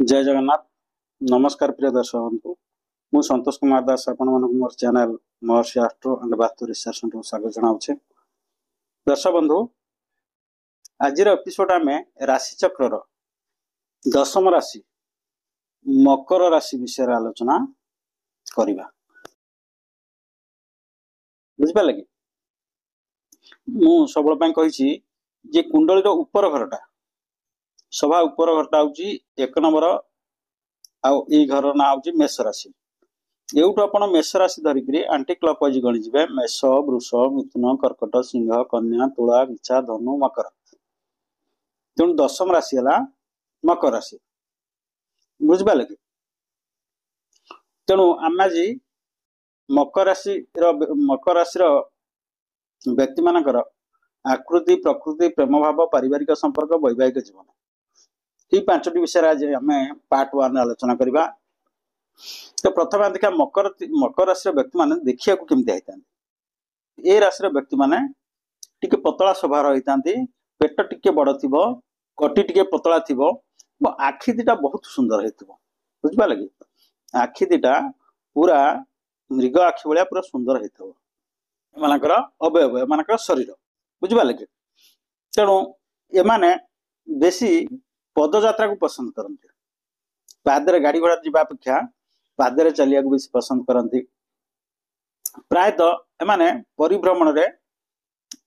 जय जगन्नाथ। नमस्कार प्रिय दर्शक बंधु। मु संतोष कुमार दास आपण मन मोर channel Maharshi astro and vastu research centre स्वागत जनाऊे। दर्शक बंधु, आज एपिसोड आम राशि चक्र दशम राशि मकर राशि विषय आलोचना करवा। बुझिपारे कि मु सब कही जे कुंडली उपर घरटा सभा उपर घरटा हूँ एक नंबर आउ ई घर ना हूँ मेष राशि। एवटू आप मेष राशि धरिक आंटी क्लॉकवाइज गणी जी मेष वृष मिथुन कर्कट सिंह कन्या तुला विछा धनु मकर। तेणु दशम राशि है मकर राशि। बुझिपारे कि तेणु आम आज मकर राशि व्यक्ति मानकर आकृति प्रकृति प्रेम भाव पारिवारिक संपर्क वैवाहिक जीवन ये पांचटी विषय आज आम पार्ट 1 आलोचना करवा। तो प्रथम देखा मकर राशि व्यक्ति मान देखा केमती होता ए राशि व्यक्ति माने टिके पतला स्वभाव होता पेट टिके बड़ थी कटी टिके पतला थी आखि दीटा बहुत सुंदर हो बुझिपारे कि आखि दीटा पूरा मृग आखि भाया पूरा सुंदर होकर अवयव एम शरीर बुझिपारे कि तेणु एमाने बेसी पदयात्रा को पसंद करते पादरे गाड़ी घोड़ा जीवा अपेक्षा पादरे चलिया को बेसी पसंद करती। प्रायतः एमाने परिभ्रमण रे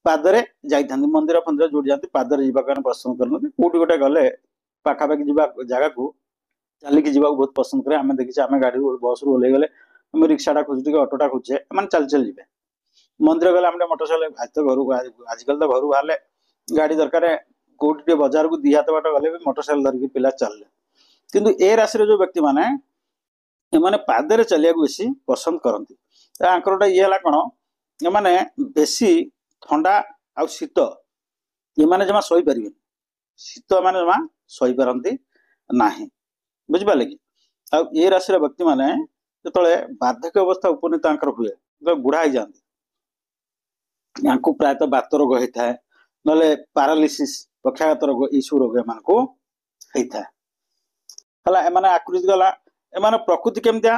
पादरे जाइथां मंदिर फंदिर जोड़ जाती पादरे जीवा पसंद करते कौटी गोटे गले पाखापाखि जीवा जगह को चलिकी जीवा बहुत पसंद करे। आम देखी आम गाड़ी बस रू ओल्ले गले आम रिक्साटा खोजुटे अटोटा खोजे मैंने चल चल जी मंदिर गले आम मोटरसाइकेल आज तो घर आजकल तो घर बाहर गाड़ी दरकार कौटे बजार को दी हाथ बाट गले भी मोटरसाइकेल धरिक पिला चलले किंतु ए राशि जो व्यक्ति माने एमाने पादरे चलिया बेसी पसंद करती। आंकर ये कौन एमाने बेसी ठंडा आ शीत ये जमा सही पारे शीत मैंने जमा सही पारती ना बुझिपारे कि ए राशि व्यक्ति माने जो बार्धक्य अवस्था उपनीत हुए बुढ़ा हो जाती प्रायतः बात रोग होता है ना पारालिसिस पक्षाघात रोग यू रोग एम होता है एम आकृति गला एम प्रकृति केमतिया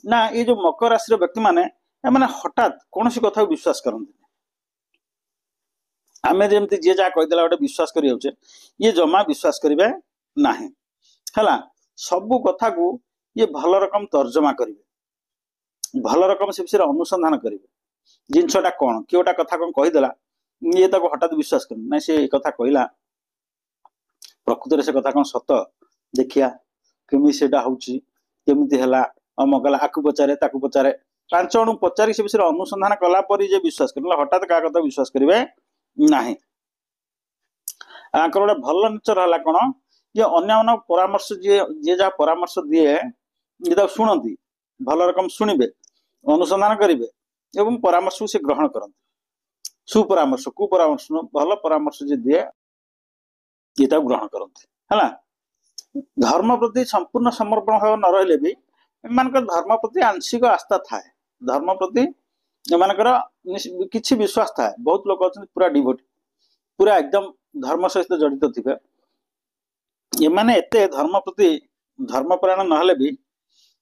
ना ये जो मकर राशि व्यक्ति माने एम हठात कौन सी कथा विश्वास करते आम जमी जी जहाँ कहीदेला गोटे विश्वास कर ये जमा विश्वास करेंगे ना है सबू कथा को ये भल रकम तर्जमा करेंगे भल रकम से विषय अनुसंधान करेंगे जिनसटा कौन कि गोटा कथा कौन कहीदेला ये तक हठात विश्वास कर ना से कथा कहला प्रकृति से कथा कौन सत देखिया केमी से केमती है मगला आकु पचारे ताकू पचारे 5 जन पचारि से विषय अनुसंधान कलापर जे विश्वास कर हठात क्या कथा विश्वास करेंगे ना। गोटे भल नेचर है कौन ये अन्य परामर्श जी जहाँ परामर्श दिए ये शुणती भल रकम शुणे अनुसंधान करेंगे एवं परामर्श को से ग्रहण करते सुपरामर्श कुपरामर्श भल परामर्श जी दिए ये ग्रहण करते है। धर्म प्रति संपूर्ण समर्पण भाव न रही भी एम धर्म प्रति आंशिक आस्था थाए धर्म प्रति एमानकर किसी विश्वास थाए बहुत लोग अच्छा पूरा डिवोटी पूरा एकदम धर्म सहित जड़ित थे एमाने एते धर्म प्रति धर्मपरायण नहले भी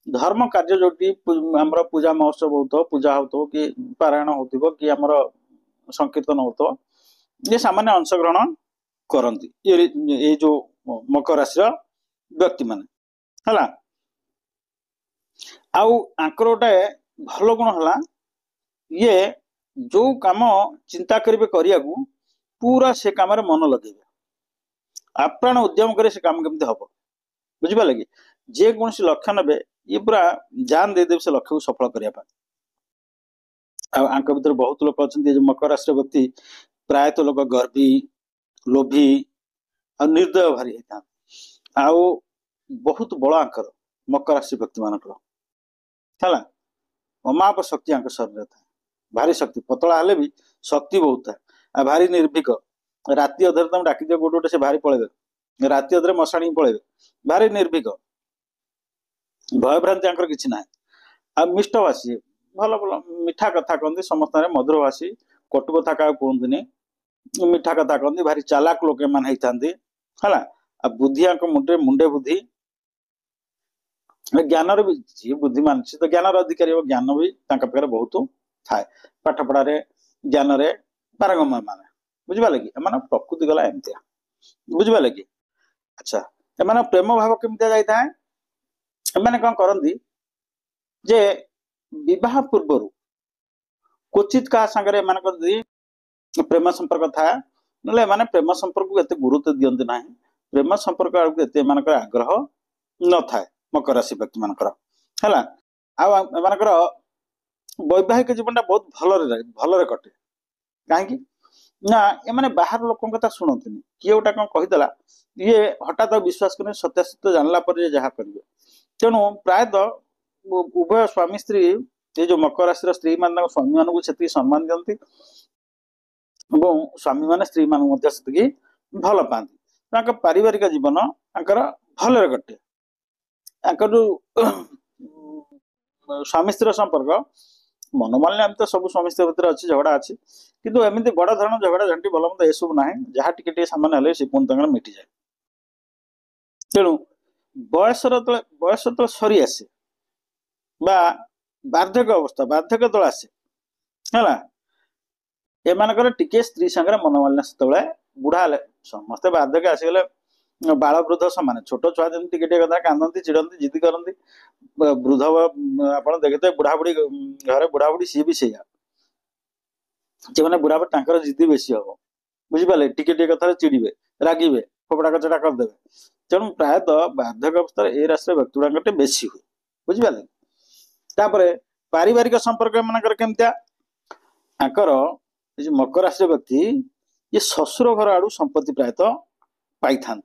धर्म कार्य जोटी आमर पूजा महोत्सव हो पूजा हो कि पारायण हो कि आमर संकीर्तन हो ये सामान्य अंशग्रहण करती ये जो मकर राशि व्यक्ति माने है। आंकर गोटे भल गुण है ये जो काम चिंता करेंगे करिया पूरा से काम मन लगे आप्राण उद्यम करे से काम केमती हम बुझिपारे कि जेकोसी लक्ष्य ने ये पूरा जान दे से लक्ष्य को सफल करने आंक भर बहुत लोग अच्छा मकर राशि व्यक्ति प्रायतः लोग गर्वी लोभी आ निर्दय भारी होता आउ बहुत बड़ आंकर मकर राशि व्यक्ति मानकर है अमाप शक्ति आंक शरीर था भारी शक्ति पतला हेले भी शक्ति बहुत था भारी निर्भीक राति अधर तुम डाक दियो गोटे गोटे से भारी पलैबे राति अधर मशाणी पलैबे भारी निर्भीक भयभ्रांति आंकर किसी ना आ मिष्टभाषी भल भल मिठा कथा कहते समस्त मधुरभाषी कटु कथा क्या कहते मिठा कथा कहते भारी चालाक लोक एम होता है बुद्धि मुंडे मुंडे बुद्धि ज्ञान भी जी बुद्धिमान सी तो ज्ञान अधिकारी हो ज्ञान भी पाखे बहुत थाए पाठ पढ़ारे ज्ञान रे पारंगम माने बुझिपारे कि एम प्रकृति गला एमतिया बुझिपारे कि अच्छा एम प्रेम भाव केमतिया जाए एम कौन करती जे विवाह पूर्व क्वचित क्या सांगे एम प्रेम संपर्क था ना एम प्रेम संपर्क को एत गुरुत्व दिखती ना प्रेम संपर्क आगे आग्रह न था मकर राशि व्यक्ति मानकर है वैवाहिक जीवन टा बहुत भल कटे कहीं ना एम बाहर लोक कथा शुणुनि किए गोटा कौन कहीदेला ये हठात विश्वास कर सत्यासत्य जानला जहाँ करेंगे तेणु प्रायतः उभय स्वामी स्त्री ये जो मकर राशि स्त्री मान स्वामी मान से सम्मान दिखती स्वामी मान स्त्री मान भल पाती पारिवारिक जीवन भल कटे जो स्वामी स्त्री संपर्क मनोमालिन्य तो सब स्वामी स्त्री भितर अच्छी झगड़ा अच्छी किंतु एमती बड़ धरण झगड़ा झंटी भल मत यू ना जहाँ टे सामान्य से पुणी मिटी जाए तेणु बयस तो सरी आसे बार्धक्य अवस्था बार्धक्य तल आसे है एमानकर टिके स्त्री संगे मनोमालिन्य से बुढ़ा समस्ते बार्धक्य आसीगले बाल वृद्ध सामान छोट छुआ जमी टिके कथा कांदती चिड़ती जिद करती वृद्ध आप देखते बुढ़ा बुढ़ी घर बुढ़ा बुढ़ी सी भी सैया से मैंने बुढ़ा बुढ़ी जिद बेसी हम बुझिपारे टिके कथा चिड़े रागिबे फोपड़ा कचड़ा करदे तेणु प्रायतः बार्धक्य अवस्था ए राशि व्यक्ति गुड़ा बेसी हुए बुझिपारे पारिवारिक संपर्क एमकर केमतिया मकर राशि व्यक्ति ये ससुर घर आड़ू संपत्ति प्रायतः पाई था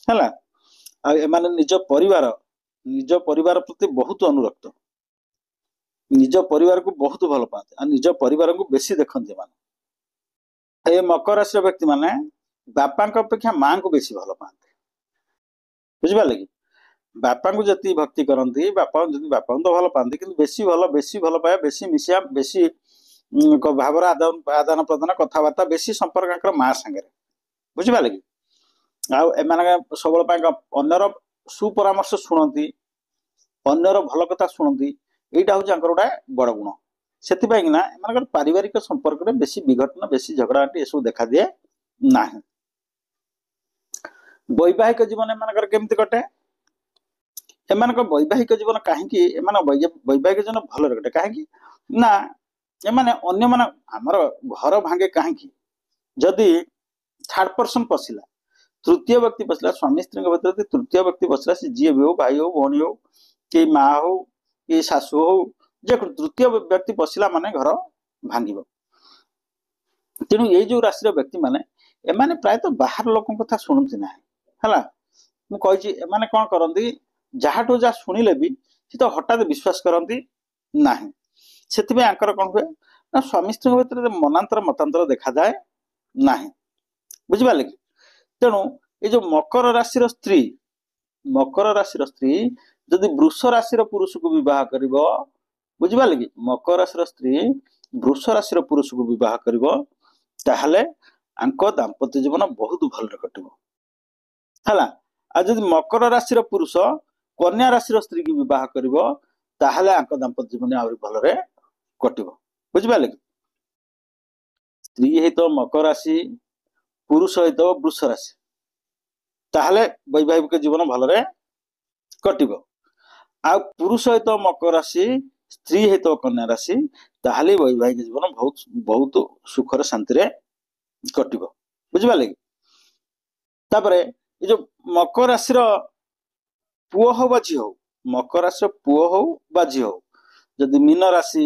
निज परिवार प्रति बहुत अनुरक्त निज परिवार को बहुत भल पाते निज परिवार को बेसी देखते माने मकर राशि व्यक्ति माने बापा अपेक्षा माँ को बेसी भल पाते बुझिपारे कि बापा को जी भक्ति करती बापा तो भल पाती कि बेसी भल पाया बेसी मिसिया बेसी भावर आदान प्रदान कथबार्ता बेसी संपर्क माँ सांगे बुझिपारे कि सब अन्यर सुपरामर्श शुणती अन्यर भल कथा शुणती यहाँ हूँ गोटे बड़ गुण से पारिवारिक संपर्क में बेसी विघटन बेसी झगड़ाटी ये सब देखा दिए ना वैवाहिक जीवन एम केमती कटे एम वैवाहिक जीवन कहीं वैवाहिक जीवन भल कटे कहीं ना एम आमर घर भांगे कहीं जदि थर्ड पर्सन पशिला तृतीय व्यक्ति पशिला स्वामी स्त्री भर तृतीय व्यक्ति पशिला सी जी भी हो भाई हो भौणी हो कि माँ हो कि शाशु हो जे तृतीय व्यक्ति पशिला माने घर भांग तेणु ये जो राशि व्यक्ति माने एमाने प्रायतः बाहर लोक कथा शुणुती ना है मुझे एमाने कौन करती जहाँ जहाँ शुणिले भी सी तो हठात विश्वास करती ना से कौन हुए ना स्वामी स्त्री भर मनांतर मतांतर देखा जाए ना बुझिपारे कि तेणु ये जो मकर राशि स्त्री जदि वृष राशि पुरुष को विवाह कर बुझिपारे कि मकर राशि स्त्री वृष राशि पुरुष को विवाह कर दाम्पत्य जीवन बहुत भल कटो है जदि मकर राशि पुरुष कन्या राशि स्त्री की विवाह कर दाम्पत्य जीवन आहरी भल कटो बुझिपारे कि स्त्री है तो मकर राशि पुरुष है तो वृष राशि ताहले वैवाहिक जीवन भल कटो आ पुरुष है तो मकर राशि स्त्री है तो कन्या राशि ताहले वैवाहिक जीवन बहुत बहुत सुखर शांति कटो बुझिपारे कि तापरे ये जो मकर राशि पुओ हो बा झी हो मकर राशि पुओ हो बा झी हो जदि मीन राशि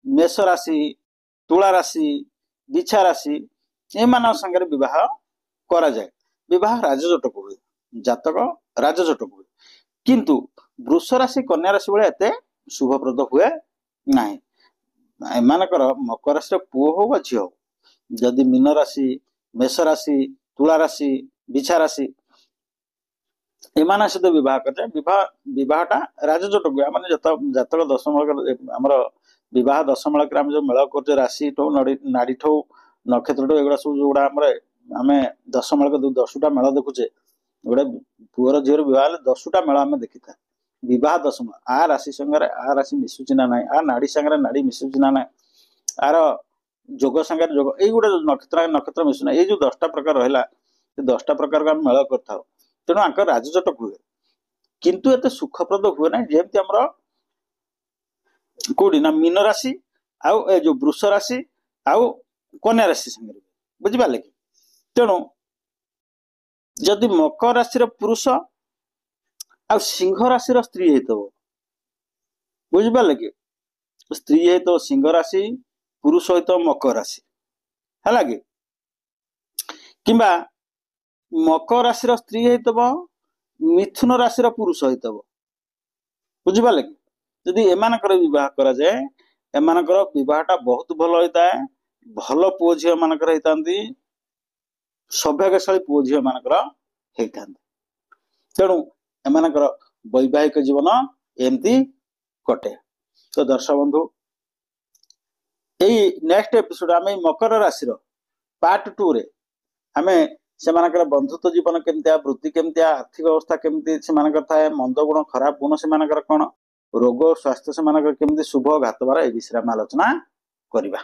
मेष राशि तुला राशि बिछा राशि एमान संगे विवाह करा जाए विवाह राजजटक हुए जातक राजजटक हुए किंतु वृष राशि कन्या राशि भाई एत शुभप्रद हुए ना एमानकर मकर राशि पुओ हो झी हो जदि मीन राशि मेष राशि तुला राशि बिछा राशि एमान सहित विवाह कर विवाहटा राजजटक हुए मैंने जातक दशमलक आमर विवाह दशमलक जो मेल कर राशि ठो नाड़ी ठो नक्षत्र ठो एगुड़ा सब जो आम दशमलक 10टा मेल देखुचे गोटे पुअर झीर विवाह 10टा मेल आम देखी था विवाह दशम आ राशि संगे आ राशि मिशुची ना ना आ नाड़ी संगे नाड़ी मिशुची ना ना आर जोग संगे जोग ये गोटे नक्षत्र नक्षत्र मिशुना ये जो 10टा प्रकार रहा 10टा प्रकार को मेल कर तेणु आंकर राजचटक हुए किंतु एत सुखप्रद हुए ना जमी आम कौटी ना मीन राशि आउ ए जो वृष राशि आउ कन्या राशि संगे बुझिपारे कि तेणु जदि मकर राशि पुरुष आ सिंह राशि स्त्री हेतु बुझिपारे कि स्त्री हेतु सिंह राशि पुरुष हेतु मकर राशि है कि किंबा मकर राशि स्त्री हेतु मिथुन राशि पुरुष हेतु बुझिपारे कि जदि एमानकर विवाह करा जाए एमानकर विवाहटा बहुत भल होता है भल पुओ झी मानकर होता सौभाग्यशाली पुओ झी मानकर होता तेणु एमानकर वैवाहिक जीवन एमती कटे। तो दर्शक बंधु यही नेक्स्ट एपिसोड आम मकर राशि पार्ट 2 रे आम से बंधुत्व जीवन केमतिया वृत्ति केमतिया आर्थिक अवस्था केमती से थाए मंद गुण खराब गुण से कौन रोग स्वास्थ्य से केमती शुभ घातबार ए विषय में आलोचना करवा।